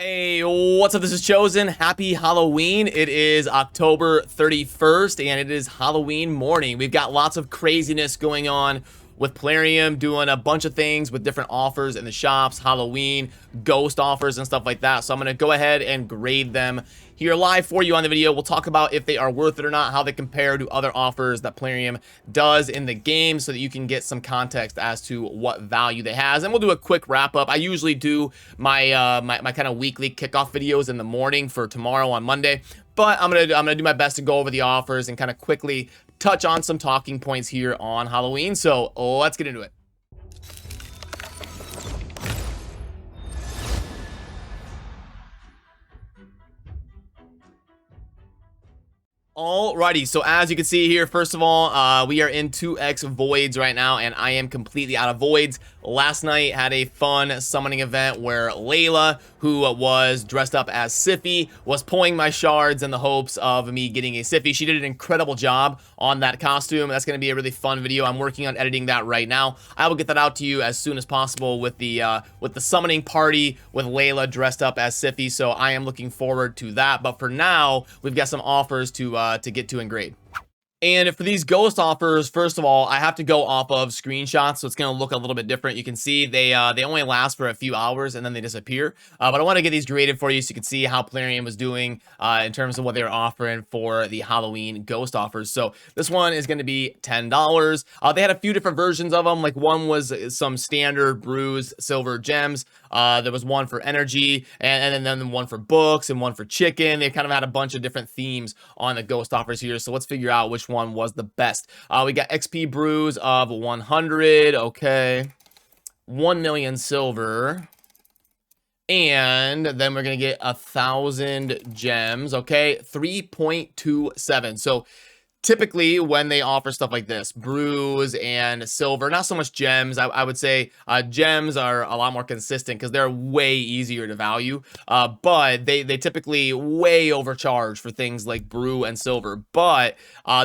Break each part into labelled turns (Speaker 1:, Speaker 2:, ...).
Speaker 1: Hey, what's up? This is Chosen. Happy Halloween. It is October 31st, and it is Halloween morning. We've got lots of craziness going on with Plarium, doing a bunch of things with different offers in the shops, Halloween, ghost offers, and stuff like that. So I'm going to go ahead and grade them here live for you on the video. We'll talk about if they are worth it or not, how they compare to other offers that Plarium does in the game so that you can get some context as to what value they has. And we'll do a quick wrap up. I usually do my my kind of weekly kickoff videos in the morning for tomorrow on Monday, but I'm gonna do my best to go over the offers and kind of quickly touch on some talking points here on Halloween. So let's get into it. Alrighty, so as you can see here, first of all, we are in 2x voids right now, and I am completely out of voids. Last night had a fun summoning event where Layla, who was dressed up as Siffy, was pulling my shards in the hopes of me getting a Siffy. She did an incredible job on that costume. That's going to be a really fun video. I'm working on editing that right now. I will get that out to you as soon as possible with the summoning party with Layla dressed up as Siffy. So I am looking forward to that. But for now, we've got some offers to get to and grade. And for these ghost offers, first of all, I have to go off of screenshots, so it's going to look a little bit different. You can see they only last for a few hours and then they disappear. But I want to get these graded for you so you can see how Plarium was doing in terms of what they're offering for the Halloween ghost offers. So this one is going to be $10. They had a few different versions of them. Like one was some standard bruise silver gems. There was one for energy and then one for books and one for chicken. They kind of had a bunch of different themes on the ghost offers here. So let's figure out which one was the best. We got XP bruise of 100. Okay. 1 million silver. And then we're going to get 1,000 gems. Okay. 3.27. So typically when they offer stuff like this, bruise and silver, not so much gems. I would say gems are a lot more consistent because they're way easier to value. But they typically way overcharge for things like brew and silver. But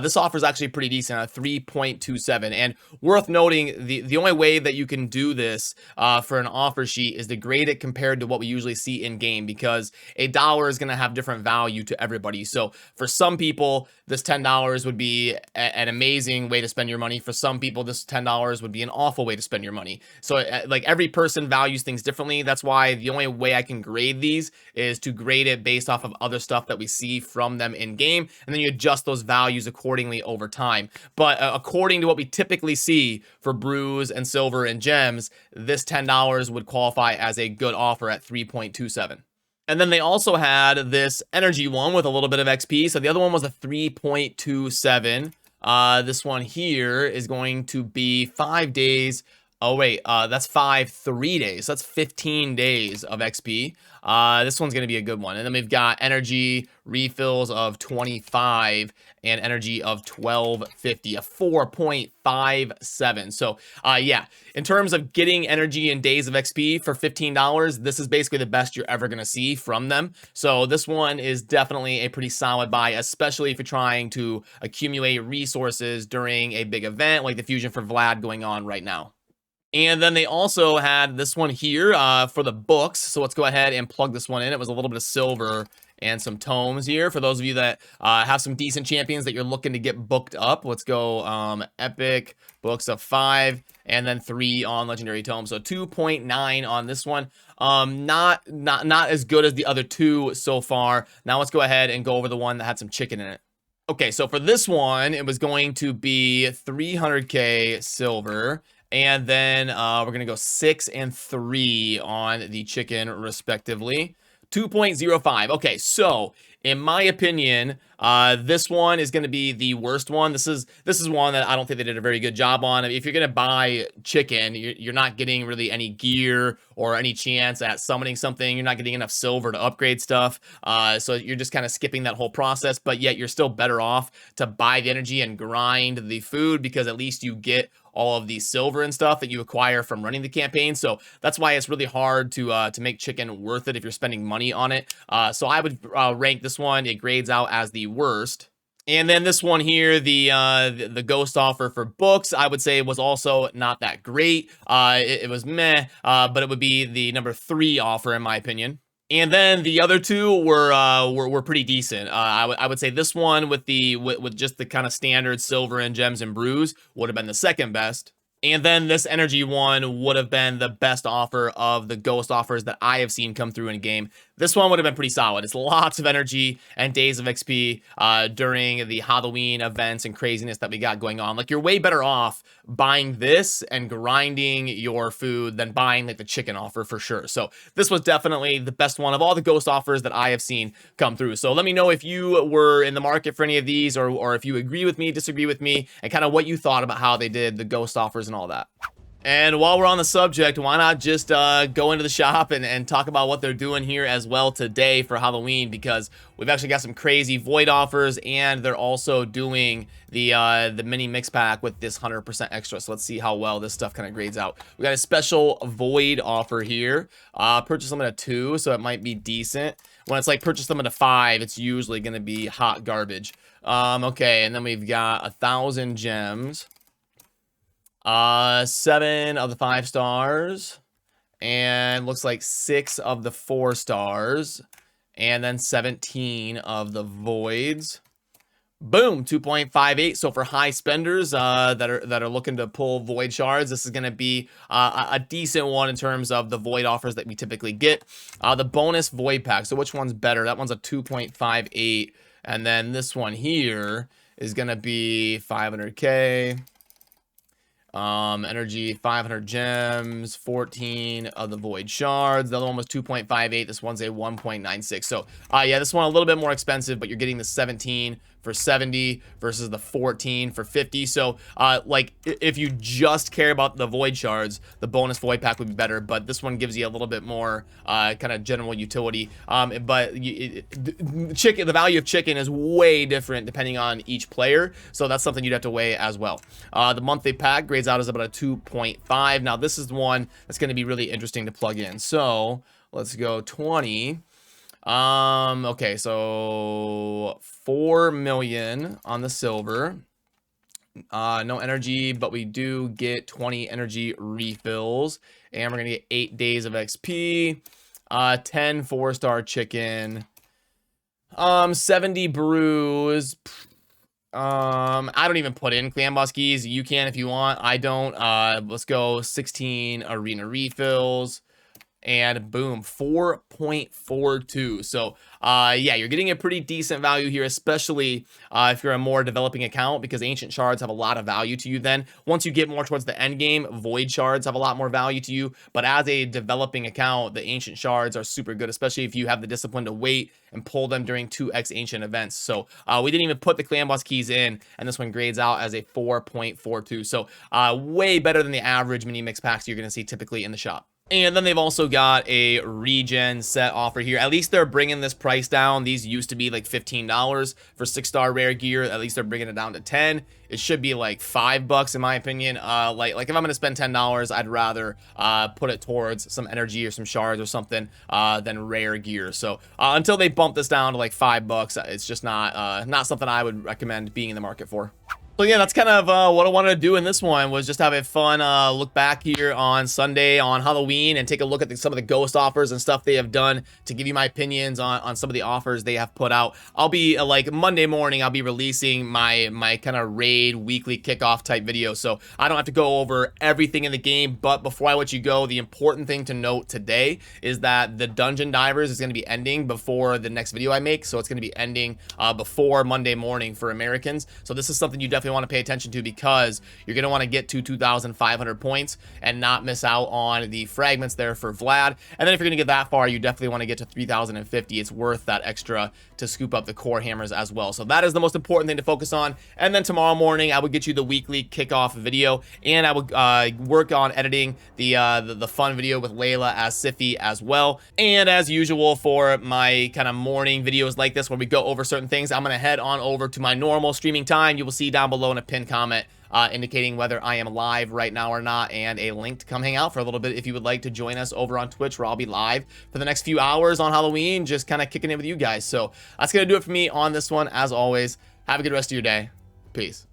Speaker 1: this offer is actually pretty decent at 3.27. And worth noting, the only way that you can do this for an offer sheet is to grade it compared to what we usually see in game, because $1 is going to have different value to everybody. So for some people, this $10 would be an amazing way to spend your money. For some people, this $10 would be an awful way to spend your money. So like every person values things differently. That's why the only way I can grade these is to grade it based off of other stuff that we see from them in game, and then you adjust those values accordingly over time. But according to what we typically see for bruise and silver and gems, this $10 would qualify as a good offer at 3.27. And then they also had this energy one with a little bit of XP. So the other one was a 3.27. This one here is going to be 5 days. Oh, wait, that's 3 days. So that's 15 days of XP. This one's going to be a good one. And then we've got energy refills of 25 and energy of 1250, a 4.57. So, yeah, in terms of getting energy and days of XP for $15, this is basically the best you're ever going to see from them. So this one is definitely a pretty solid buy, especially if you're trying to accumulate resources during a big event like the Fusion for Vlad going on right now. And then they also had this one here for the books. So let's go ahead and plug this one in. It was a little bit of silver and some tomes here. For those of you that have some decent champions that you're looking to get booked up, let's go epic books of 5 and then 3 on legendary tomes. So 2.9 on this one. Not as good as the other two so far. Now let's go ahead and go over the one that had some chicken in it. Okay, so for this one, it was going to be 300k silver. And then we're going to go 6 and 3 on the chicken, respectively. 2.05. Okay, so in my opinion, this one is going to be the worst one. This is one that I don't think they did a very good job on. If you're going to buy chicken, you're not getting really any gear or any chance at summoning something. You're not getting enough silver to upgrade stuff. So you're just kind of skipping that whole process, but yet you're still better off to buy the energy and grind the food, because at least you get all of the silver and stuff that you acquire from running the campaign. So that's why it's really hard to make chicken worth it if you're spending money on it. So I would rank this one. It grades out as the worst. And then this one here, the ghost offer for books, I would say was also not that great. It was meh, but it would be the number 3 offer in my opinion. And then the other two were pretty decent. I would say this one with just the kind of standard silver and gems and brews would have been the second best. And then this energy one would have been the best offer of the ghost offers that I have seen come through in a game. This one would have been pretty solid. It's lots of energy and days of XP during the Halloween events and craziness that we got going on. Like, you're way better off buying this and grinding your food than buying like the chicken offer for sure. So this was definitely the best one of all the ghost offers that I have seen come through. So let me know if you were in the market for any of these, or if you agree with me, disagree with me, and kind of what you thought about how they did the ghost offers and all that. And while we're on the subject, why not just go into the shop and talk about what they're doing here as well today for Halloween, because we've actually got some crazy void offers, and they're also doing the mini mix pack with this 100% extra. So let's see how well this stuff kind of grades out. We got a special void offer here. Purchase them at a 2, so it might be decent. When it's like purchase them at a 5, it's usually going to be hot garbage. Okay, and then we've got 1,000 gems. 7 of the 5 stars, and looks like 6 of the 4 stars, and then 17 of the voids. Boom, 2.58. So for high spenders that are looking to pull void shards, this is going to be a decent one in terms of the void offers that we typically get. The bonus void pack. So which one's better? That one's a 2.58, and then this one here is going to be 500k. Energy, 500 gems, 14 of the void shards. The other one was 2.58. This one's a 1.96. So, yeah, this one a little bit more expensive, but you're getting the 17 for 70 versus the 14 for 50. So, like, if you just care about the void shards, the bonus void pack would be better, but this one gives you a little bit more, kind of general utility. But the value of chicken is way different depending on each player. So that's something you'd have to weigh as well. The monthly pack grades out as about a 2.5. Now, this is the one that's going to be really interesting to plug in. So let's go 20. Okay, so 4 million on the silver. No energy, but we do get 20 energy refills, and we're gonna get 8 days of XP, 10 4-star chicken, 70 brews. I don't even put in clan boss keys. You can if you want. I don't. Let's go 16 arena refills. And boom, 4.42. So, yeah, you're getting a pretty decent value here, especially if you're a more developing account, because ancient shards have a lot of value to you then. Once you get more towards the end game, void shards have a lot more value to you. But as a developing account, the ancient shards are super good, especially if you have the discipline to wait and pull them during 2x ancient events. So, we didn't even put the clan boss keys in, and this one grades out as a 4.42. So, way better than the average mini mix packs you're going to see typically in the shop. And then they've also got a regen set offer here. At least they're bringing this price down. These used to be like $15 for 6-star rare gear. At least they're bringing it down to 10. It should be like $5 in my opinion. Like if I'm gonna spend $10, I'd rather put it towards some energy or some shards or something than rare gear. So until they bump this down to like $5, it's just not something I would recommend being in the market for. So yeah, that's kind of what I wanted to do in this one, was just have a fun look back here on Sunday on Halloween and take a look at some of the ghost offers and stuff they have done to give you my opinions on some of the offers they have put out. I'll be like Monday morning, I'll be releasing my kind of raid weekly kickoff type video, so I don't have to go over everything in the game. But before I let you go, the important thing to note today is that the Dungeon Divers is going to be ending before the next video I make, so it's going to be ending before Monday morning for Americans. So this is something you definitely want to pay attention to, because you're going to want to get to 2,500 points and not miss out on the fragments there for Vlad. And then if you're going to get that far, you definitely want to get to 3,050. It's worth that extra to scoop up the core hammers as well. So that is the most important thing to focus on. And then tomorrow morning, I will get you the weekly kickoff video, and I will work on editing the fun video with Layla as Siffy as well. And as usual for my kind of morning videos like this, where we go over certain things, I'm going to head on over to my normal streaming time. You will see down below in a pinned comment indicating whether I am live right now or not, and a link to come hang out for a little bit if you would like to join us over on Twitch, where I'll be live for the next few hours on Halloween, just kind of kicking it with you guys. So that's going to do it for me on this one. As always, have a good rest of your day. Peace.